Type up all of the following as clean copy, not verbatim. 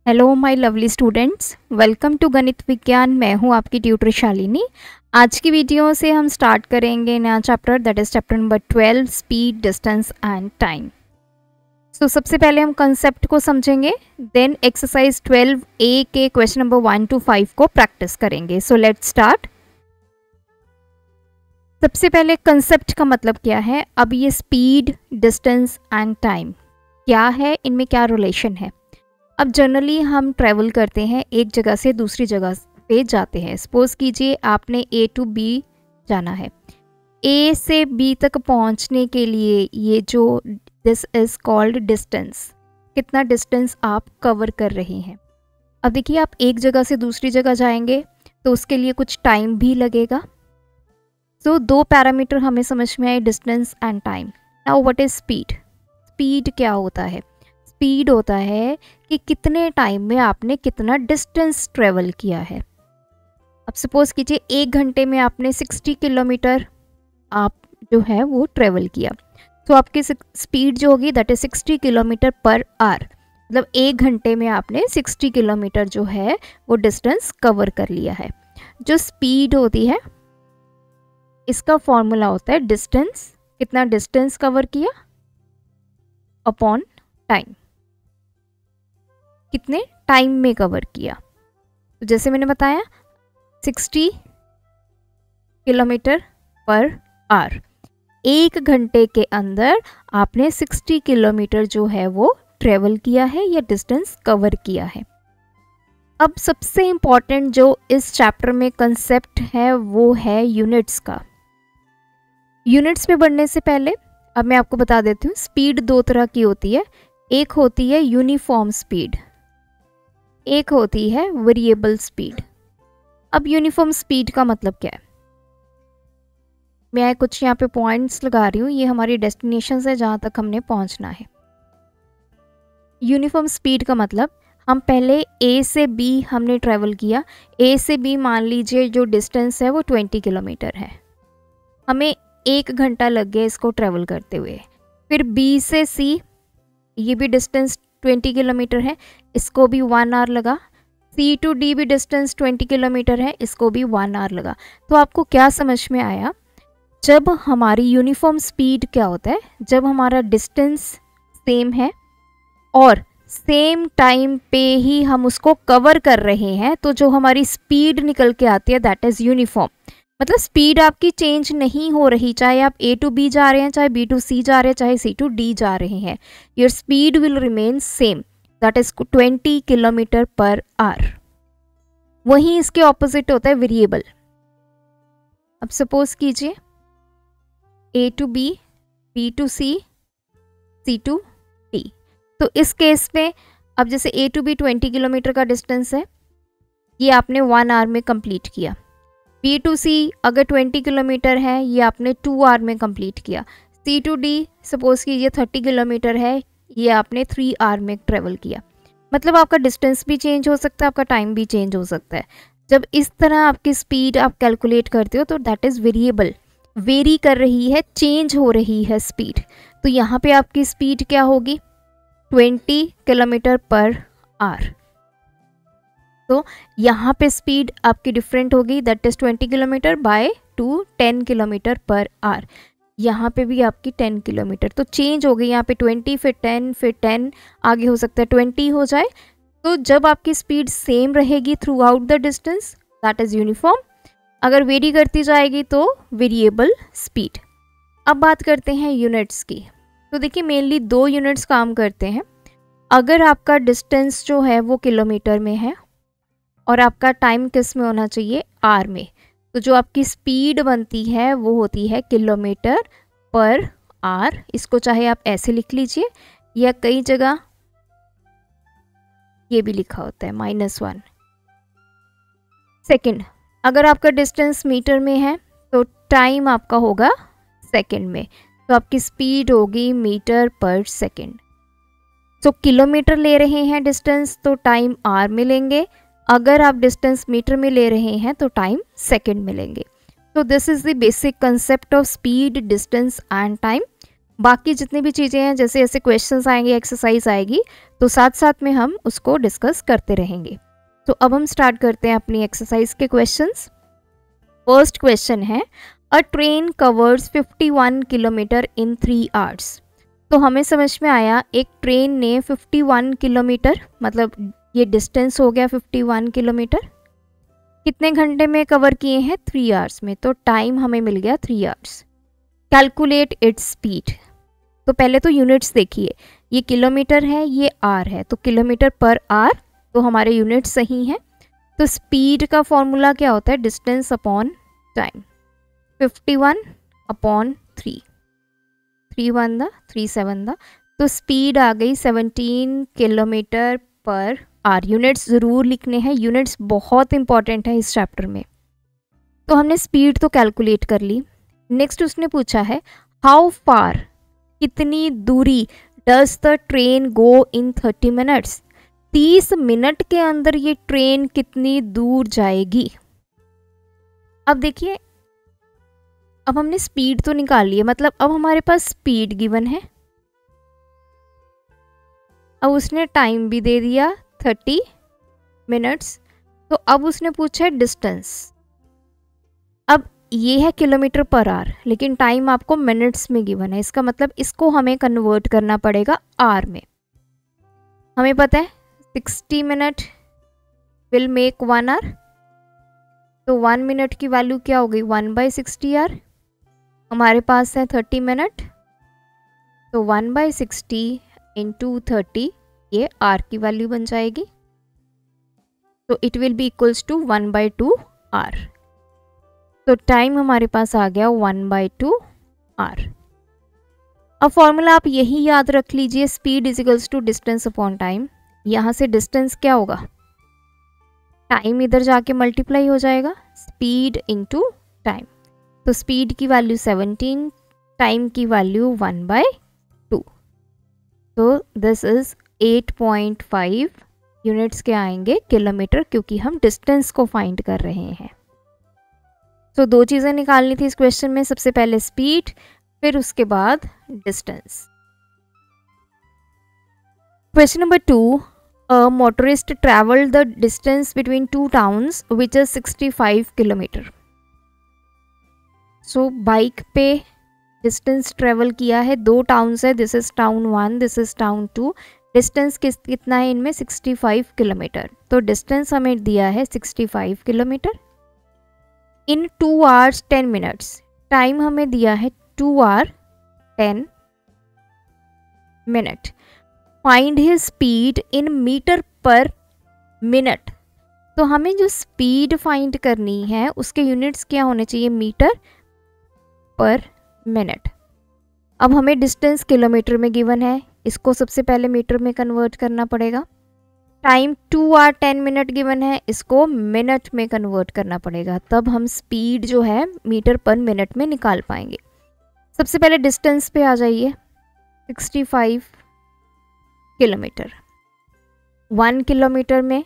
Hello my lovely students, welcome to Ganit Vigyan. मैं हूं आपकी ट्यूटर शालिनी। आज की वीडियो से हम स्टार्ट करेंगे नया chapter, that is chapter number 12, speed, distance and time. So सबसे पहले हम कंसेप्ट को समझेंगे, देन एक्सरसाइज 12A के क्वेश्चन नंबर 1 to 5 को प्रैक्टिस करेंगे। So let's start. सबसे पहले कंसेप्ट का मतलब क्या है। अब ये स्पीड, डिस्टेंस एंड टाइम क्या है, इनमें क्या रिलेशन है। अब जनरली हम ट्रैवल करते हैं, एक जगह से दूसरी जगह पे जाते हैं। सपोज कीजिए आपने A to B जाना है। A से B तक पहुंचने के लिए ये जो दिस इज़ कॉल्ड डिस्टेंस, कितना डिस्टेंस आप कवर कर रहे हैं। अब देखिए, आप एक जगह से दूसरी जगह जाएंगे तो उसके लिए कुछ टाइम भी लगेगा। सो दो पैरामीटर हमें समझ में आए, distance and time. Now what is speed. Speed क्या होता है? स्पीड होता है कि कितने टाइम में आपने कितना डिस्टेंस ट्रेवल किया है। अब सपोज कीजिए 1 घंटे में आपने 60 किलोमीटर आप जो है वो ट्रेवल किया, तो आपकी स्पीड जो होगी that is 60 kilometre per our. मतलब 1 घंटे में आपने 60 किलोमीटर जो है वो डिस्टेंस कवर कर लिया है। जो स्पीड होती है इसका फॉर्मूला होता है डिस्टेंस, कितना डिस्टेंस कवर किया अपॉन टाइम, कितने टाइम में कवर किया। तो जैसे मैंने बताया 60 किलोमीटर पर आवर, 1 घंटे के अंदर आपने 60 किलोमीटर जो है वो ट्रेवल किया है या डिस्टेंस कवर किया है। अब सबसे इम्पॉर्टेंट जो इस चैप्टर में कंसेप्ट है वो है यूनिट्स का। यूनिट्स में बढ़ने से पहले अब मैं आपको बता देती हूँ, स्पीड दो तरह की होती है। एक होती है यूनिफॉर्म स्पीड, एक होती है वेरिएबल स्पीड। अब यूनिफॉर्म स्पीड का मतलब क्या है, मैं कुछ यहाँ पे पॉइंट्स लगा रही हूँ, ये हमारी डेस्टिनेशन है जहाँ तक हमने पहुँचना है। यूनिफॉर्म स्पीड का मतलब हम पहले A से B हमने ट्रेवल किया। A से B मान लीजिए जो डिस्टेंस है वो 20 किलोमीटर है, हमें 1 घंटा लग गया इसको ट्रेवल करते हुए। फिर B से C, ये भी डिस्टेंस 20 किलोमीटर है, इसको भी 1 आवर लगा। C to D भी डिस्टेंस 20 किलोमीटर है, इसको भी 1 आवर लगा। तो आपको क्या समझ में आया, जब हमारी यूनिफॉर्म स्पीड क्या होता है, जब हमारा डिस्टेंस सेम है और सेम टाइम पे ही हम उसको कवर कर रहे हैं, तो जो हमारी स्पीड निकल के आती है दैट इज़ यूनिफॉर्म। मतलब स्पीड आपकी चेंज नहीं हो रही, चाहे आप A to B जा रहे हैं, चाहे B to C जा रहे हैं, चाहे C to D जा रहे हैं, your speed will remain same, that is 20 kilometre per our. वहीं इसके ऑपोजिट होता है वेरिएबल। अब सपोज कीजिए A to B, B to C, C to D। तो इस केस में अब जैसे A to B 20 किलोमीटर का डिस्टेंस है, ये आपने 1 आवर में कंप्लीट किया। B to C अगर 20 किलोमीटर है, ये आपने 2 आवर में कंप्लीट किया। C to D सपोज कीजिए 30 किलोमीटर है, ये आपने 3 आवर में ट्रेवल किया। मतलब आपका डिस्टेंस भी चेंज हो सकता है, आपका टाइम भी चेंज हो सकता है। जब इस तरह आपकी स्पीड आप कैलकुलेट करते हो तो दैट इज़ वेरिएबल, वेरी कर रही है, चेंज हो रही है स्पीड। तो यहाँ पे आपकी स्पीड क्या होगी, 20 किलोमीटर पर आवर। तो यहाँ पे स्पीड आपकी डिफरेंट होगी, that is 20 kilometre bye 10 kilometre per our. यहाँ पे भी आपकी 10 किलोमीटर तो चेंज हो गई, यहाँ पे 20 फिर 10 फिर 10, आगे हो सकता है 20 हो जाए। तो जब आपकी स्पीड सेम रहेगी through out the distance that is uniform, अगर वेरी करती जाएगी तो वेरिएबल स्पीड। अब बात करते हैं यूनिट्स की। तो देखिए मेनली 2 यूनिट्स काम करते हैं। अगर आपका डिस्टेंस जो है वो किलोमीटर में है और आपका टाइम किस में होना चाहिए, आवर में, तो जो आपकी स्पीड बनती है वो होती है किलोमीटर पर आवर। इसको चाहे आप ऐसे लिख लीजिए या कई जगह ये भी लिखा होता है -1 सेकेंड। अगर आपका डिस्टेंस मीटर में है तो टाइम आपका होगा सेकेंड में, तो आपकी स्पीड होगी मीटर पर सेकेंड। तो किलोमीटर ले रहे हैं डिस्टेंस तो टाइम आवर में लेंगे, अगर आप डिस्टेंस मीटर में ले रहे हैं तो टाइम सेकेंड में लेंगे। तो this is the basic concept of speed, distance and time. बाकी जितनी भी चीज़ें हैं, जैसे ऐसे क्वेश्चंस आएंगे, एक्सरसाइज आएगी, तो साथ साथ में हम उसको डिस्कस करते रहेंगे। तो अब हम स्टार्ट करते हैं अपनी एक्सरसाइज के क्वेश्चंस। फर्स्ट क्वेश्चन है, अ ट्रेन कवर्स 51 किलोमीटर इन 3 आवर्स। तो हमें समझ में आया एक ट्रेन ने 51 किलोमीटर, मतलब ये डिस्टेंस हो गया 51 किलोमीटर, कितने घंटे में कवर किए हैं? 3 आवर्स में। तो टाइम हमें मिल गया 3 आवर्स। Calculate its speed. तो पहले तो यूनिट्स देखिए, ये किलोमीटर है, ये आर है, तो किलोमीटर पर आर, तो हमारे यूनिट सही हैं। तो स्पीड का फॉर्मूला क्या होता है? Distance upon time. 51 अपॉन 3, 3 1 दा 3 7 दा, तो स्पीड आ गई 17 किलोमीटर पर आर। यूनिट्स ज़रूर लिखने हैं, यूनिट्स बहुत इंपॉर्टेंट है इस चैप्टर में। तो हमने स्पीड तो कैलकुलेट कर ली। नेक्स्ट उसने पूछा है, हाउ फार, कितनी दूरी, does the train go in 30 minutes. 30 minute के अंदर ये ट्रेन कितनी दूर जाएगी। अब देखिए, अब हमने स्पीड तो निकाल ली है, मतलब अब हमारे पास स्पीड गिवन है, अब उसने टाइम भी दे दिया 30 मिनट्स। तो अब उसने पूछा है डिस्टेंस। अब ये है किलोमीटर पर आवर, लेकिन टाइम आपको मिनट्स में गिवन है, इसका मतलब इसको हमें कन्वर्ट करना पड़ेगा आर में। हमें पता है 60 मिनट विल मेक 1 आवर, तो 1 मिनट की वैल्यू क्या हो गई? 1/60 आवर। हमारे पास है 30 मिनट, तो 1/60 इंटू 30, ये आर की वैल्यू बन जाएगी। तो it will be equals to 1/2 hour. तो टाइम हमारे पास आ गया 1/2 आर। अब फॉर्मूला आप यही याद रख लीजिए, speed is equals to distance upon time. यहाँ से डिस्टेंस क्या होगा? टाइम इधर जाके मल्टीप्लाई हो जाएगा, स्पीड इंटू टाइम। तो स्पीड की वैल्यू 17, टाइम की वैल्यू 1/2। तो दिस इज 8.5 यूनिट्स के आएंगे किलोमीटर, क्योंकि हम डिस्टेंस को फाइंड कर रहे हैं। तो दो चीज़ें निकालनी थी इस क्वेश्चन में, सबसे पहले स्पीड, फिर उसके बाद distance. Question number 2, a motorist travelled the distance between 2 towns which is 65 kilometre. So bike पे डिस्टेंस ट्रेवल किया है, 2 टाउन्स है, this is town 1, this is town 2। Distance कितना है इनमें? 65 किलोमीटर। तो डिस्टेंस हमें दिया है 65 kilometre in 2 hours 10 minutes। Time हमें दिया है 2 hour 10 minute। Find his speed in metre per minute. तो हमें जो स्पीड फाइंड करनी है उसके यूनिट्स क्या होने चाहिए? Metre per minute. अब हमें डिस्टेंस किलोमीटर में गिवन है, इसको सबसे पहले मीटर में कन्वर्ट करना पड़ेगा। टाइम 2 hour 10 minute गिवन है, इसको मिनट में कन्वर्ट करना पड़ेगा, तब हम स्पीड जो है मीटर पर मिनट में निकाल पाएंगे। सबसे पहले डिस्टेंस पे आ जाइए, 65 किलोमीटर। 1 किलोमीटर में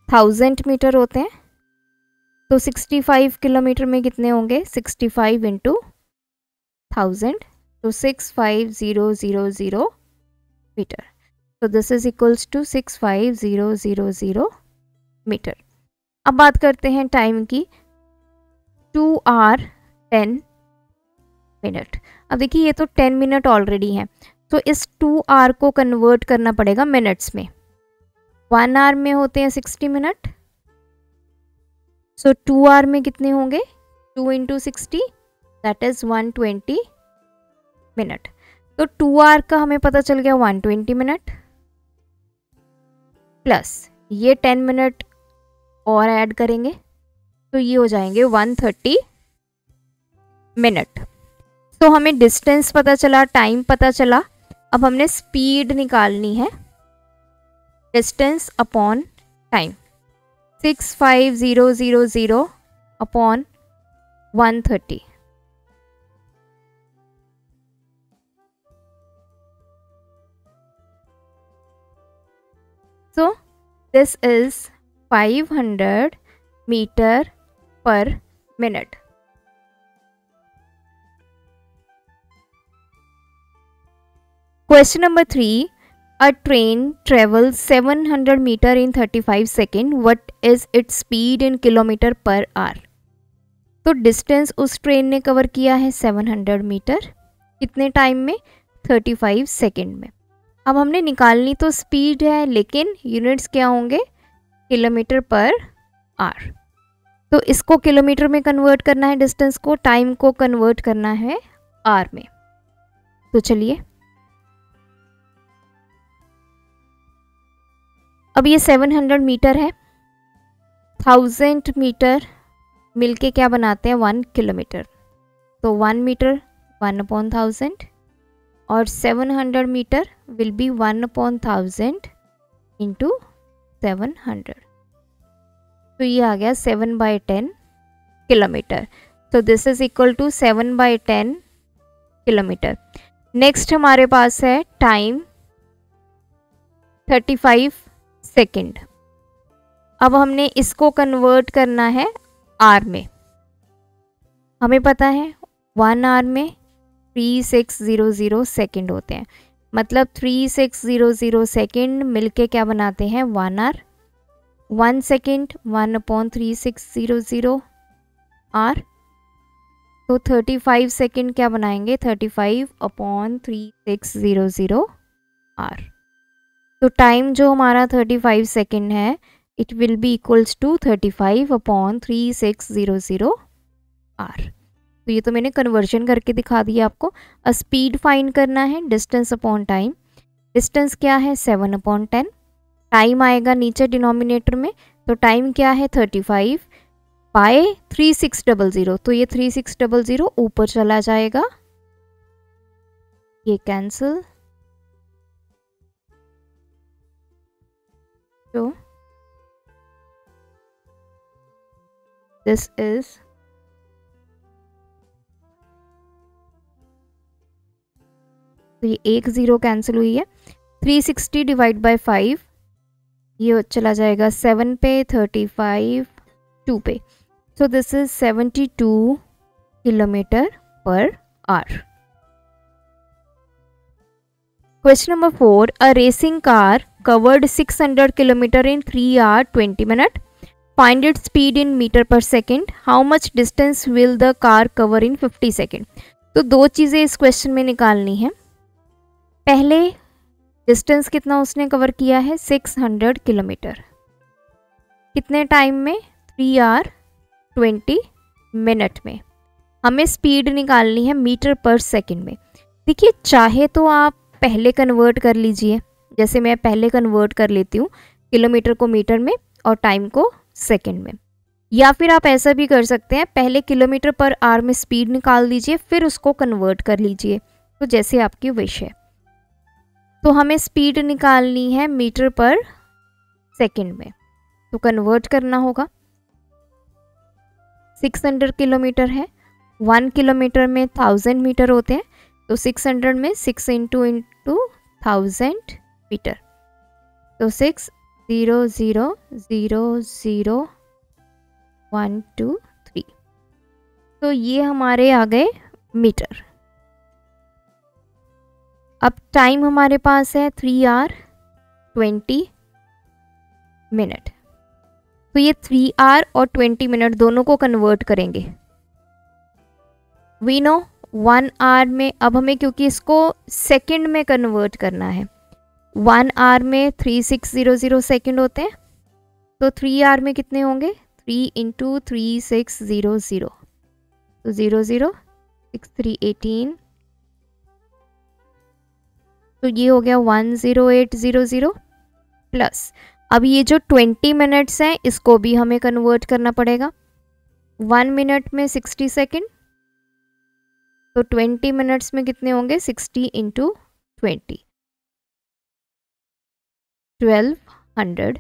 1000 मीटर होते हैं, तो 65 किलोमीटर में कितने होंगे? 65 इंटू 1000, तो 65000 मीटर। तो this is equals to 65000 metre. अब बात करते हैं टाइम की, 2 hour 10 minute। अब देखिए ये तो 10 मिनट ऑलरेडी है, तो इस 2 hour को कन्वर्ट करना पड़ेगा मिनट्स में। 1 hour में होते हैं 60 मिनट, सो 2 hour में कितने होंगे? 2 इंटू 60, दैट इज 120 मिनट। तो 2 hour का हमें पता चल गया 120 मिनट, प्लस ये 10 मिनट और ऐड करेंगे, तो ये हो जाएंगे 130 मिनट। तो हमें डिस्टेंस पता चला, टाइम पता चला, अब हमने स्पीड निकालनी है, distance upon time. 65000 upon 130, so this is 500 meter per minute। Question number 3, a train travel 700 metre in 35 second, what is its speed in kilometre per hour. तो डिस्टेंस उस ट्रेन ने कवर किया है 700 मीटर, कितने time में, 35 second में। अब हमने निकालनी तो स्पीड है, लेकिन यूनिट्स क्या होंगे, किलोमीटर पर आवर। तो इसको किलोमीटर में कन्वर्ट करना है, डिस्टेंस को, टाइम को कन्वर्ट करना है आवर में। तो चलिए, अब ये 700 मीटर है, 1000 मीटर मिलके क्या बनाते हैं, 1 किलोमीटर। तो 1 मीटर 1/1000 और 700 मीटर विल बी 1/1000 इंटू 700। तो ये आ गया 7/10 किलोमीटर। तो this is equal to 7/10 kilometre. Next हमारे पास है टाइम 35 सेकेंड। अब हमने इसको कन्वर्ट करना है आर में। हमें पता है 1 आवर में 3600 सेकेंड होते हैं, मतलब 3600 सेकेंड मिलके क्या बनाते हैं, 1 आवर। 1 second 1/3600 are. तो 35 सेकेंड क्या बनाएंगे, 35/3600 आर। तो टाइम जो हमारा 35 सेकेंड है, it will be equals to 35/3600 hour. तो ये तो मैंने कन्वर्जन करके दिखा दिया आपको। स्पीड फाइंड करना है, डिस्टेंस अपॉन टाइम। डिस्टेंस क्या है, 7/10। टाइम आएगा नीचे डिनोमिनेटर में, तो टाइम क्या है, 35/3600। तो ये 3600 ऊपर चला जाएगा, ये कैंसिल। तो दिस इज तो ये एक 0 कैंसिल हुई है। 360 डिवाइड बाय 5, ये चला जाएगा 7 पे, 35 2 पे। So this is 72 kilometre per our. Question number 4, a racing car covered 600 kilometer in 3 hours 20 minutes. Find its speed in meter per second. How much distance will the car cover in 50 seconds? तो दो चीज़ें इस question में निकालनी है। पहले distance कितना उसने कवर किया है, 600 किलोमीटर, कितने टाइम में, 3 आवर 20 मिनट में। हमें स्पीड निकालनी है मीटर पर सेकंड में। देखिए, चाहे तो आप पहले कन्वर्ट कर लीजिए, जैसे मैं पहले कन्वर्ट कर लेती हूँ किलोमीटर को मीटर में और टाइम को सेकंड में, या फिर आप ऐसा भी कर सकते हैं, पहले किलोमीटर पर आवर में स्पीड निकाल दीजिए, फिर उसको कन्वर्ट कर लीजिए। तो जैसे आपकी विश है। तो हमें स्पीड निकालनी है मीटर पर सेकंड में, तो कन्वर्ट करना होगा। 600 किलोमीटर है, 1 किलोमीटर में 1000 मीटर होते हैं, तो 600 में 6 इंटू 1000 मीटर। तो 6 0 0 0 0 1 2 3। तो ये हमारे आ गए मीटर। अब टाइम हमारे पास है 3 आवर 20 मिनट। तो ये 3 आवर और 20 मिनट दोनों को कन्वर्ट करेंगे। वी नो 1 आवर में, अब हमें क्योंकि इसको सेकंड में कन्वर्ट करना है, 1 आवर में 3600 सेकंड होते हैं, तो 3 आवर में कितने होंगे, 3 इंटू 3600, तो 0 0 6 3 18, तो ये हो गया 10800 प्लस। अब ये जो 20 मिनट्स हैं, इसको भी हमें कन्वर्ट करना पड़ेगा। 1 मिनट में 60 सेकेंड, तो 20 मिनट्स में कितने होंगे, 60 इंटू 20, 1200।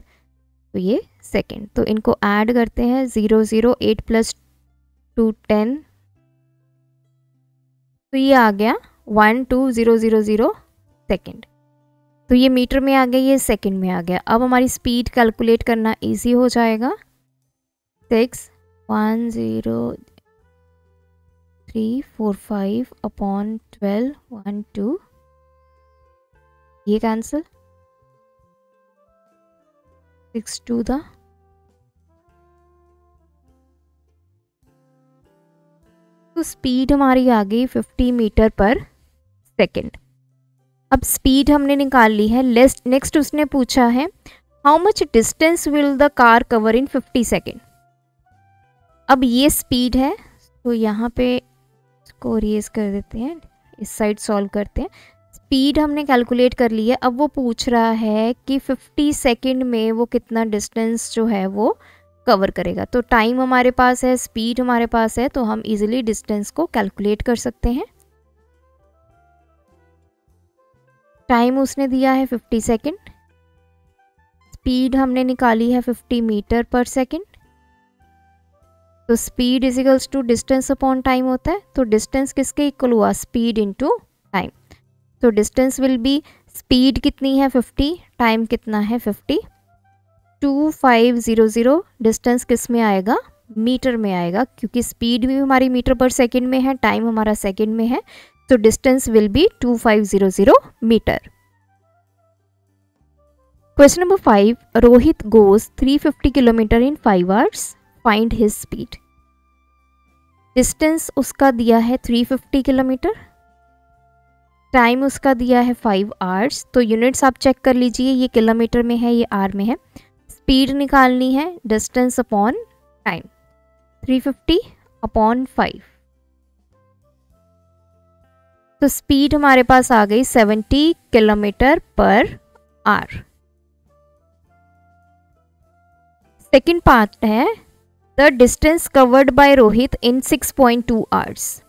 तो ये सेकेंड। तो इनको ऐड करते हैं, 0 0 8 प्लस 2 10, तो ये आ गया 12000 सेकेंड। तो ये मीटर में आ गया, ये सेकंड में आ गया। अब हमारी स्पीड कैलकुलेट करना इजी हो जाएगा। 610,345 अपॉन 12 1 2 ये कैंसिल, 6 टू द तो स्पीड हमारी आ गई 50 मीटर पर सेकेंड। अब स्पीड हमने निकाल ली है। नेक्स्ट उसने पूछा है how much distance will the car cover in 50 second. अब ये स्पीड है, तो यहाँ पे इसको रेज कर देते हैं, इस साइड सॉल्व करते हैं। स्पीड हमने कैलकुलेट कर ली है। अब वो पूछ रहा है कि 50 सेकेंड में वो कितना डिस्टेंस जो है वो कवर करेगा। तो टाइम हमारे पास है, स्पीड हमारे पास है, तो हम इजीली डिस्टेंस को कैलकुलेट कर सकते हैं। टाइम उसने दिया है 50 सेकेंड, स्पीड हमने निकाली है 50 मीटर पर सेकेंड। तो speed is equals to distance upon time होता है। तो डिस्टेंस किसके इक्वल हुआ, स्पीड इनटू टाइम। तो डिस्टेंस विल बी, स्पीड कितनी है 50, टाइम कितना है 50, 2500। डिस्टेंस किस में आएगा, मीटर में आएगा, क्योंकि स्पीड भी हमारी मीटर पर सेकेंड में है, टाइम हमारा सेकेंड में है। तो distance will be 2500 metre. Question number 5, Rohit goes 350 kilometre in 5 hours, find his speed. Distance उसका दिया है 350 किलोमीटर, टाइम उसका दिया है 5 आवर्स। तो यूनिट्स आप चेक कर लीजिए, ये किलोमीटर में है, ये आर में है। स्पीड निकालनी है डिस्टेंस अपॉन टाइम, 350 अपॉन 5। तो स्पीड हमारे पास आ गई 70 kilometre per hour. Second part है the distance covered by Rohit in 6.2 hours.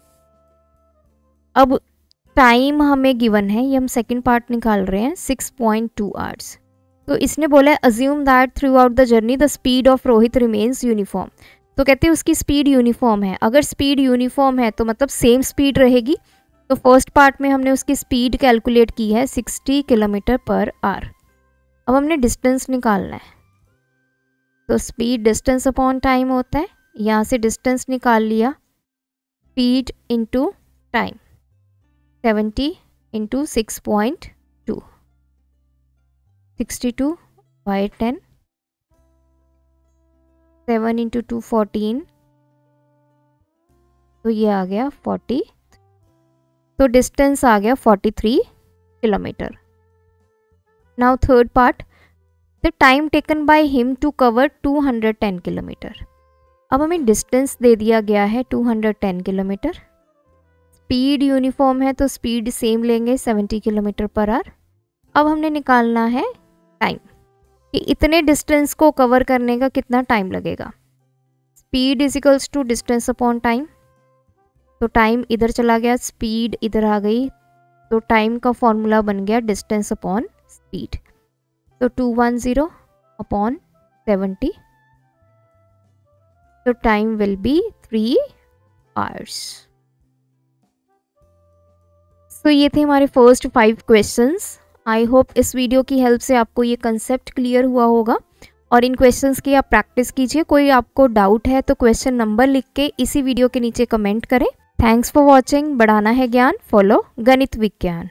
अब टाइम हमें गिवन है, ये हम सेकेंड पार्ट निकाल रहे हैं, 6.2 आवर्स। तो इसने बोला है assume that through out the journey the speed of Rohit remains uniform. तो कहते हैं उसकी स्पीड यूनिफॉर्म है। अगर स्पीड यूनिफॉर्म है तो मतलब सेम स्पीड रहेगी। तो फर्स्ट पार्ट में हमने उसकी स्पीड कैलकुलेट की है 60 किलोमीटर पर आवर। अब हमने डिस्टेंस निकालना है, तो स्पीड डिस्टेंस अपॉन टाइम होता है। यहाँ से डिस्टेंस निकाल लिया, speed into time, 70 into 6.2, 62 by 10, 7 into 2 14, तो ये आ गया 40। तो डिस्टेंस आ गया 43 kilometre. Now third part, the time taken by him to cover 210 kilometre. अब हमें डिस्टेंस दे दिया गया है 210 किलोमीटर, स्पीड यूनिफॉर्म है तो स्पीड सेम लेंगे 70 किलोमीटर पर आवर। अब हमने निकालना है टाइम कि इतने डिस्टेंस को कवर करने का कितना टाइम लगेगा। Speed is equals to distance upon time. तो टाइम इधर चला गया, स्पीड इधर आ गई, तो टाइम का फॉर्मूला बन गया डिस्टेंस अपॉन स्पीड। तो 210 अपॉन 70, तो टाइम विल बी 3 आवर्स। तो ये थे हमारे फर्स्ट 5 क्वेश्चंस। आई होप इस वीडियो की हेल्प से आपको ये कंसेप्ट क्लियर हुआ होगा और इन क्वेश्चंस की आप प्रैक्टिस कीजिए। कोई आपको डाउट है तो क्वेश्चन नंबर लिख के इसी वीडियो के नीचे कमेंट करें। Thanks for watching. बढ़ाना है ज्ञान, फॉलो गणित विज्ञान।